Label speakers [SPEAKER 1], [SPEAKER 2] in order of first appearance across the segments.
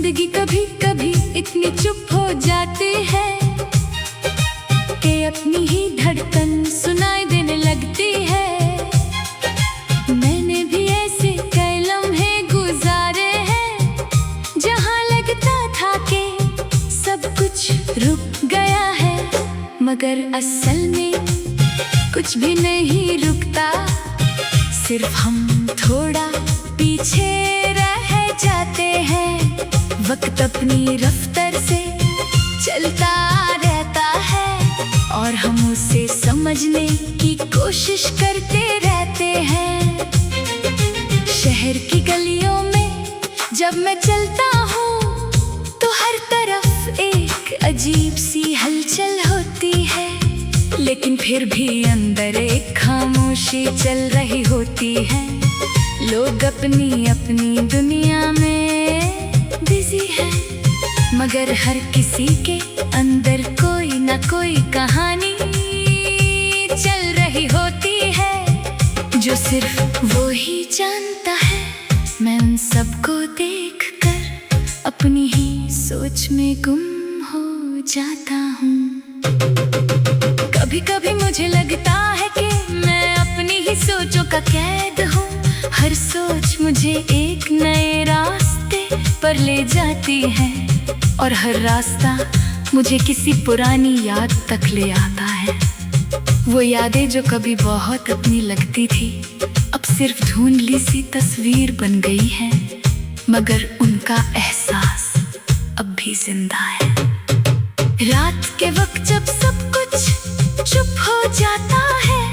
[SPEAKER 1] जिंदगी कभी कभी इतनी चुप हो जाती है कि अपनी ही धड़कन सुनाई देने लगती है। मैंने भी ऐसे कई लम्हे गुजारे हैं जहां लगता था कि सब कुछ रुक गया है, मगर असल में कुछ भी नहीं रुकता, सिर्फ हम थोड़ा पीछे रह जाते हैं। वक्त अपनी रफ्तार से चलता रहता है और हम उसे समझने की कोशिश करते रहते हैं। शहर की गलियों में जब मैं चलता हूँ तो हर तरफ एक अजीब सी हलचल होती है, लेकिन फिर भी अंदर एक खामोशी चल रही होती है। लोग अपनी अपनी दुनिया में बिजी है, मगर हर किसी के अंदर कोई ना कोई कहानी चल रही होती है, जो सिर्फ वो ही जानता है। मैं उन सबको देखकर अपनी ही सोच में गुम हो जाता हूँ। कभी कभी मुझे लगता है कि मैं अपनी ही सोचों का कैद हूँ। हर सोच मुझे एक नए रास्ते पर ले जाती है और हर रास्ता मुझे किसी पुरानी याद तक ले आता है। वो यादें जो कभी बहुत अपनी लगती थी, अब सिर्फ धुंधली सी तस्वीर बन गई है, मगर उनका एहसास अब भी जिंदा है। रात के वक्त जब सब कुछ चुप हो जाता है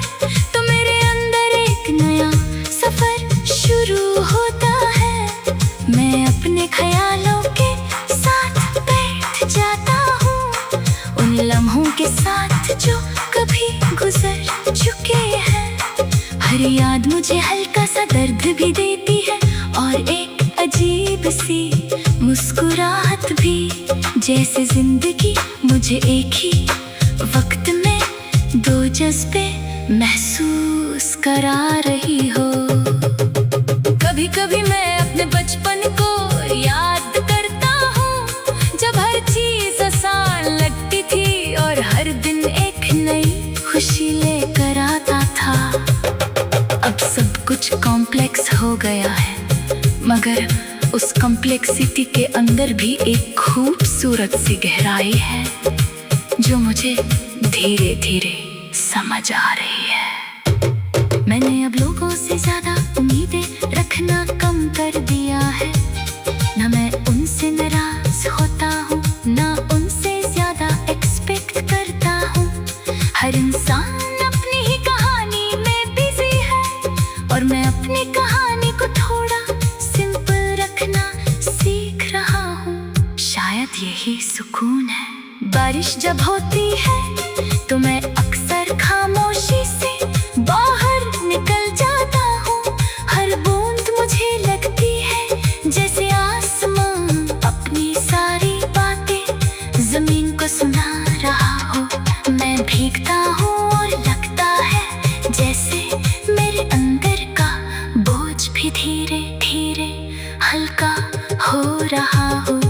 [SPEAKER 1] तो मेरे अंदर एक नया सफर शुरू होता है। मैं अपने ख्यालों के साथ बैठ जाता हूँ, उन लम्हों के साथ जो कभी गुजर चुके हैं। हर याद मुझे हल्का सा दर्द भी देती है और एक अजीब सी मुस्कुराहट भी, जैसे जिंदगी मुझे एक ही वक्त में दो जज्बे महसूस करा रही हो। कभी कभी मैं अपने बचपन को याद करता हूँ, जब हर चीज आसान लगती थी और हर दिन एक नई खुशी लेकर आता था। अब सब कुछ कॉम्प्लेक्स हो गया है, मगर उस कॉम्प्लेक्सिटी के अंदर भी एक खूबसूरत सी गहराई है, जो मुझे धीरे धीरे समझ आ रही है। मैंने अब लोगों से ज्यादा उम्मीदें रखना कम कर दिया है। ना मैं उनसे नाराज होता हूँ, ना उनसे ज्यादा एक्सपेक्ट करता हूँ। हर इंसान अपनी ही कहानी में बिजी है और मैं अपनी कहानी को थोड़ा सिंपल रखना सीख रहा हूँ। शायद यही सुकून है। बारिश जब होती है तो मैं अक्सर खामोशी से बाहर निकल जाता हूँ। हर बूंद मुझे लगती है जैसे आसमान अपनी सारी बातें जमीन को सुना रहा हो। मैं भीगता हूँ और लगता है जैसे मेरे अंदर का बोझ भी धीरे धीरे हल्का हो रहा हो।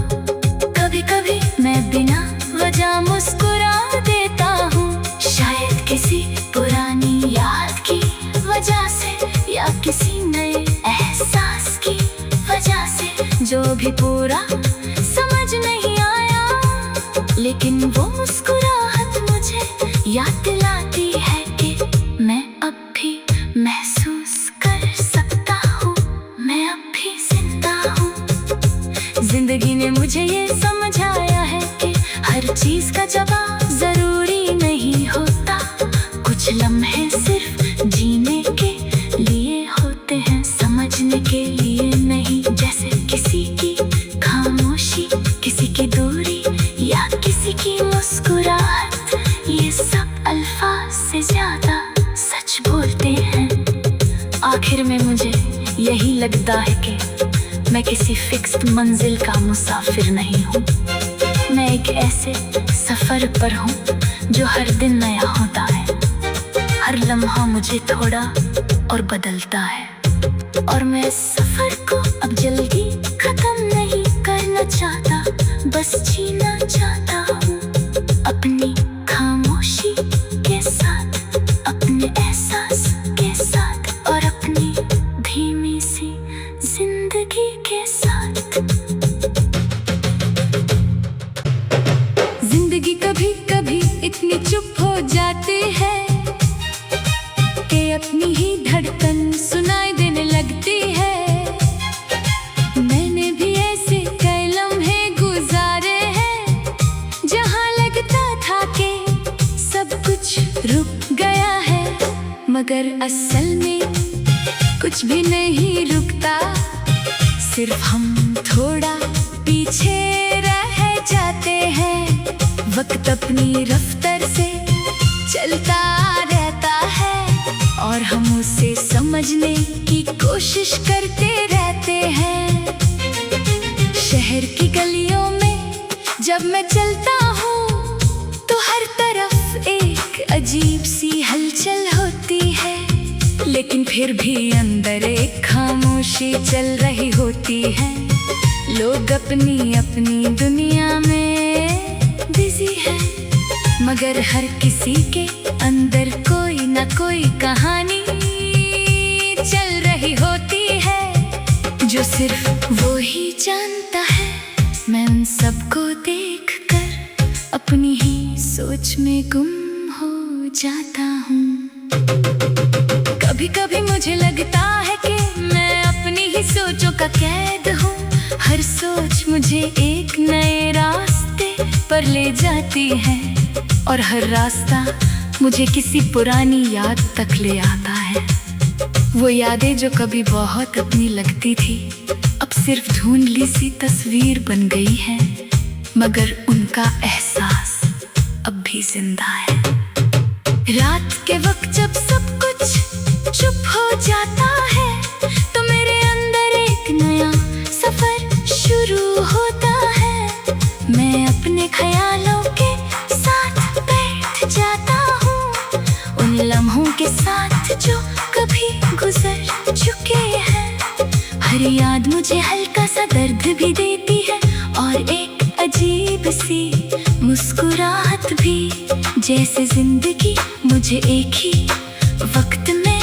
[SPEAKER 1] कभी कभी मैं बिना वजह मुस्कुरा देता हूँ, शायद किसी पुरानी याद की वजह से या किसी नए एहसास की वजह से, जो भी पूरा समझ नहीं आया। लेकिन वो मुस्कुराहट मुझे याद दिलाती है कि मैं अब भी महसूस कर सकता हूँ, मैं अब भी जिंदा हूँ। जिंदगी ने मुझे ये समझाया है कि हर चीज का जवाब जरूरी नहीं होता। कुछ लम्हे सिर्फ जीने के लिए होते हैं, समझने के लिए नहीं। जैसे किसी की खामोशी, किसी की दूरी या किसी की मुस्कुराहट, ये सब अल्फाज से ज्यादा सच बोलते हैं। आखिर में मुझे यही लगता है कि मैं किसी फिक्स्ड मंजिल का मुसाफिर नहीं हूँ। मैं एक ऐसे सफर पर हूँ जो हर दिन नया होता है। हर लम्हा मुझे थोड़ा और बदलता है, और मैं इस सफर को अब जल्दी खत्म नहीं करना चाहता। साथ। जिंदगी कभी कभी इतनी चुप हो जाती है कि अपनी ही धड़कन सुनाई देने लगती है। मैंने भी ऐसे कई लम्हे गुजारे हैं जहां लगता था कि सब कुछ रुक गया है, मगर असल में कुछ भी नहीं रुकता, सिर्फ हम थोड़ा पीछे रह जाते हैं। वक्त अपनी रफ्तार से चलता रहता है और हम उसे समझने की कोशिश करते रहते हैं। शहर की गलियों में जब मैं चलता हूँ तो हर तरफ एक अजीब सी हलचल होती है, लेकिन फिर भी अंदर एक खामोशी चल रही होती है। लोग अपनी अपनी दुनिया में बिजी है, मगर हर किसी के अंदर कोई ना कोई कहानी चल रही होती है, जो सिर्फ वो ही जानता है। मैं उन सबको देखकर अपनी ही सोच में गुम हो जाता हूँ। कभी कभी मुझे लगता है कि मैं अपनी ही सोचों का कैद हूँ। हर सोच मुझे एक नए रास्ते पर ले जाती है और हर रास्ता मुझे किसी पुरानी याद तक ले आता है। वो यादें जो कभी बहुत अपनी लगती थी, अब सिर्फ धुंधली सी तस्वीर बन गई है, मगर उनका एहसास अब भी जिंदा है। रात के वक्त जब सब कुछ चुप हो जाता है तो मेरे अंदर एक नया सफर शुरू होता है। मैं अपने ख्यालों के साथ बैठ जाता हूँ, उन लम्हों के साथ जो कभी गुजर चुके हैं। हर याद मुझे हल्का सा दर्द भी देती है और एक अजीब सी मुस्कुराहट भी, जैसे जिंदगी मुझे एक ही वक्त में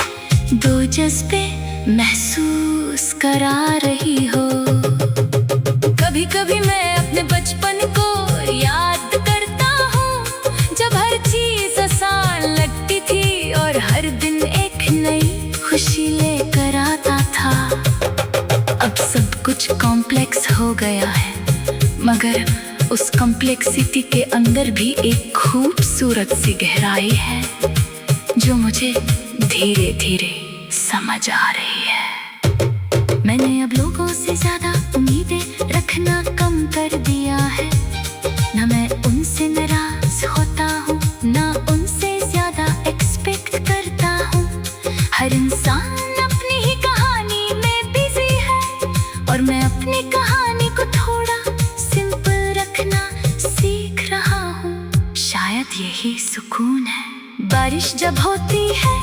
[SPEAKER 1] दो जज्बे महसूस करा रही हो। कभी कभी मैं अपने बचपन को याद करता हूँ, जब हर चीज आसान लगती थी और हर दिन एक नई खुशी लेकर आता था। अब सब कुछ कॉम्प्लेक्स हो गया है, मगर उस कॉम्प्लेक्सिटी के अंदर भी एक खूबसूरत सी गहराई है जो मुझे धीरे धीरे समझ आ रही है। मैंने अब लोगों से ज्यादा उम्मीदें रखना कम कर दिया है। ना मैं उनसे नाराज होता हूँ, ना उनसे ज्यादा एक्सपेक्ट करता हूँ। हर इंसान अपनी ही कहानी में बिजी है और मैं अपनी कहानी को थोड़ा सिंपल रखना सीख रहा हूँ। शायद यही सुकून है। बारिश जब होती है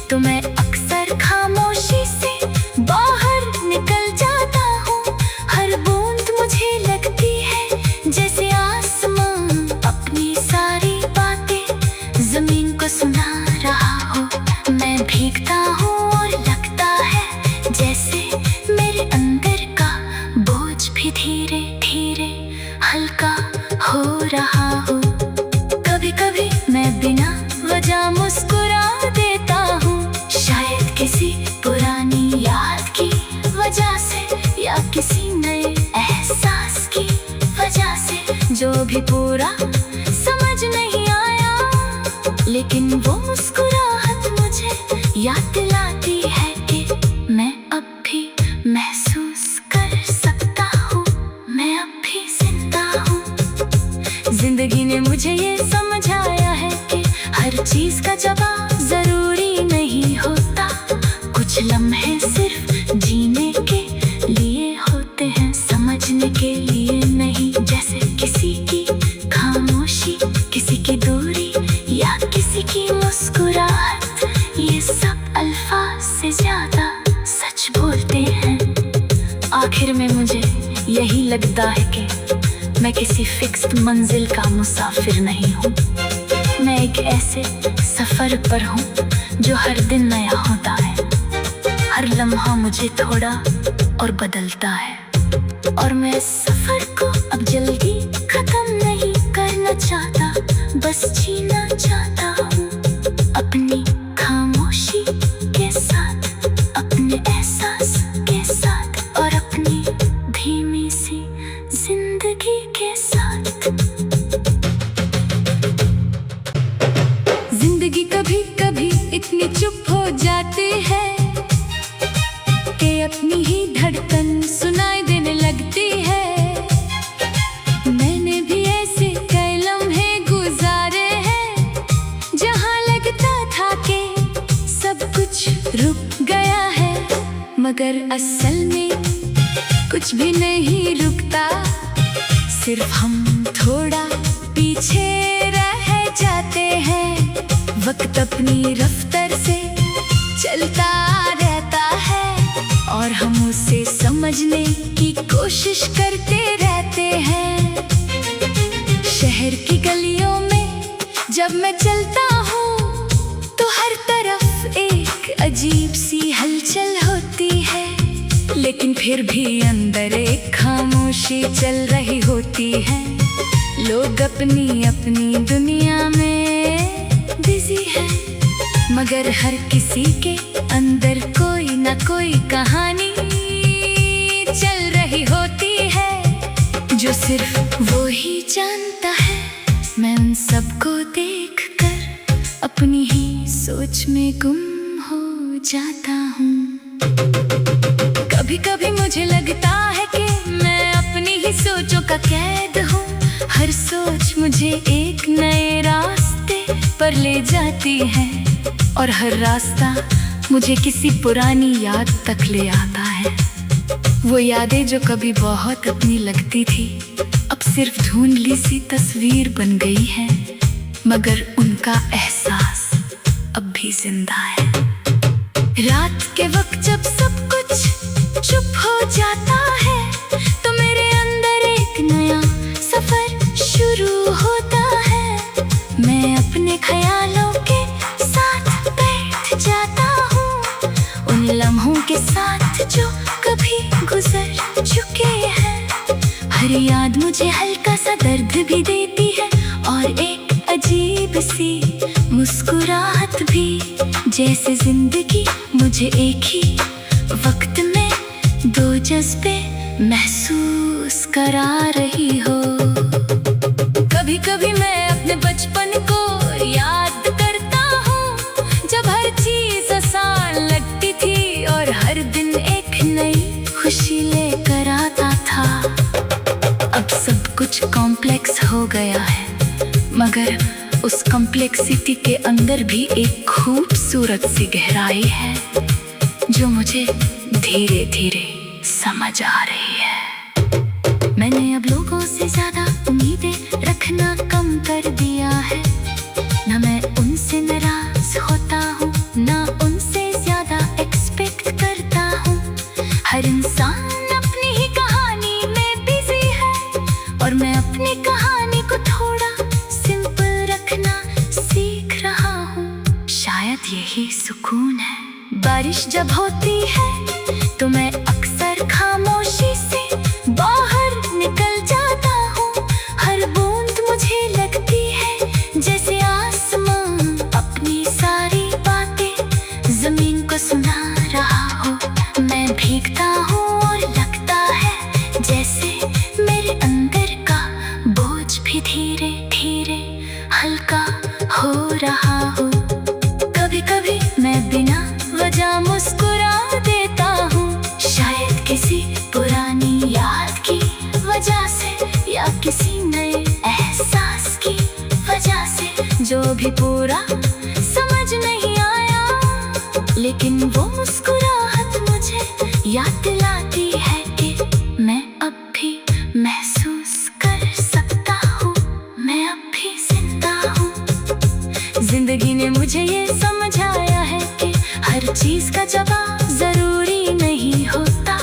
[SPEAKER 1] तो मैं अक्सर खामोशी से बाहर निकल जाता हूँ। हर बूंद मुझे लगती है जैसे आसमान अपनी सारी बातें जमीन को सुना रहा हो। मैं भीगता हूँ और लगता है जैसे मेरे अंदर का बोझ भी धीरे धीरे हल्का हो रहा हो। कभी कभी मैं बिना वजह मुस्कुरा देता हूँ, शायद किसी पुरानी याद की वजह से या किसी नए एहसास की वजह से, जो भी पूरा समझ नहीं आया। लेकिन वो मुस्कुराहट मुझे याद दिलाती है कि मैं अब भी महसूस कर सकता हूँ, मैं अब भी जिंदा हूँ। जिंदगी ने मुझे ये समझाया है कि हर चीज का जवाब जरूरी नहीं होता। कुछ लम्हे सिर्फ जीने के लिए होते हैं, समझने के लिए नहीं। जैसे किसी की खामोशी, किसी की दूरी या किसी की मुस्कुराहट, ये सब अल्फाज से ज्यादा सच बोलते हैं। आखिर में मुझे यही लगता है कि मैं किसी फिक्स्ड मंजिल का मुसाफिर नहीं हूँ। मैं एक ऐसे सफर पर हूँ जो हर दिन नया होता है। हर लम्हा मुझे थोड़ा और बदलता है। और मैं सफर को अब जल्दी खत्म नहीं करना चाहता, बस जीना चाहता हूँ अपनी खामोशी के साथ, अपने एहसास के साथ और अपनी धीमी सी जिंदगी के साथ। जिंदगी कभी कभी इतनी चुप हो जाती है कि अपनी ही धड़कन सुनाई देने लगती है। मैंने भी ऐसे कई लम्हे गुजारे हैं जहाँ लगता था कि सब कुछ रुक गया है, मगर असल में कुछ भी नहीं रुकता, सिर्फ हम थोड़ा पीछे रह जाते हैं। वक्त अपनी रफ्तार से चलता रहता है और हम उसे समझने की कोशिश करते रहते हैं। शहर की गलियों में जब मैं चलता हूँ तो हर तरफ एक अजीब सी हलचल होती है, लेकिन फिर भी अंदर एक खामोशी चल रही होती है। लोग अपनी अपनी दुनिया में बिजी है, मगर हर किसी के अंदर कोई ना कोई कहानी चल रही होती है, जो सिर्फ वो ही जानता है। मैं उन सबको देखकर अपनी ही सोच में गुम हो जाता हूँ। कभी कभी मुझे लगता है कि मैं अपनी ही सोचों का कैद हूँ। हर सोच मुझे एक नए रास्ते पर ले जाती है और हर रास्ता मुझे किसी पुरानी याद तक ले आता है। वो यादें जो कभी बहुत अपनी लगती थी, अब सिर्फ धुंधली सी तस्वीर बन गई है, मगर उनका एहसास अब भी जिंदा है। रात के वक्त जब सब कुछ चुप हो जाता है तो मेरे अंदर एक नया सफर शुरू होता है। मैं अपने ख्यालों के साथ बैठ जाता हूँ, उन लम्हों के साथ जो कभी गुजर चुके हैं। हर याद मुझे हल्का सा दर्द भी देती है और एक अजीब सी मुस्कुराहट भी, जैसे जिंदगी मुझे एक ही वक्त में दो जज्बे महसूस करा रही हो। कभी कभी मैं अपने बचपन को याद करता हूँ, जब हर चीज आसान लगती थी और हर दिन एक नई खुशी लेकर आता था। अब सब कुछ कॉम्प्लेक्स हो गया है, मगर उस कॉम्प्लेक्सिटी के अंदर भी एक खूबसूरत सी गहराई है, जो मुझे धीरे धीरे समझ आ रही है। मैंने अब लोगों से ज्यादा उम्मीदें रखना कम कर दिया है। ना मैं उनसे नाराज होता हूँ, ना उनसे ज्यादा एक्सपेक्ट करता हूँ। हर इंसान अपनी ही कहानी में बिजी है और मैं अपनी कहानी को थोड़ा सिंपल रखना सीख रहा हूँ। शायद यही सुकून है। बारिश जब होती है तो मैं अक्सर खामोशी से बाहर निकल जाता हूँ। हर बूंद मुझे लगती है जैसे आसमान अपनी सारी बातें जमीन को सुना रहा हो। मैं भीगता हूँ और लगता है जैसे मेरे अंदर का बोझ भी धीरे धीरे हल्का हो रहा हो। कभी कभी मैं बिना वजह मुस्कुरा देता हूँ, शायद किसी पुरानी याद की वजह से या किसी नए एहसास की वजह से, जो भी पूरा समझ नहीं आया। लेकिन वो मुस्कुराहट मुझे याद दिलाती है कि मैं अब भी महसूस कर सकता हूँ, मैं अब भी जिंदा हूँ। जिंदगी ने मुझे ये समझाया है कि हर चीज का जवाब जरूरी नहीं होता।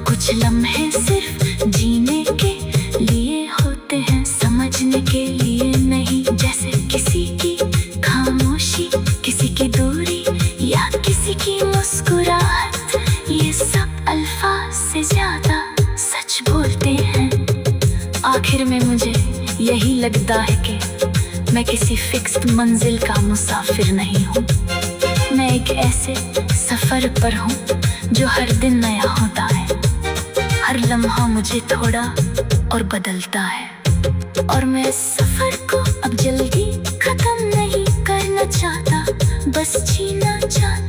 [SPEAKER 1] कुछ लम्हे सिर्फ जीने के लिए होते हैं, समझने के लिए नहीं। जैसे किसी की खामोशी, किसी की दूरी या किसी की मुस्कुराहट, ये सब अल्फाज से ज्यादा सच बोल आखिर में मुझे यही लगता है कि मैं किसी फिक्स्ड मंजिल का मुसाफिर नहीं हूँ। मैं एक ऐसे सफर पर हूँ जो हर दिन नया होता है। हर लम्हा मुझे थोड़ा और बदलता है, और मैं इस सफर को अब जल्दी खत्म नहीं करना चाहता, बस जीना चाहता।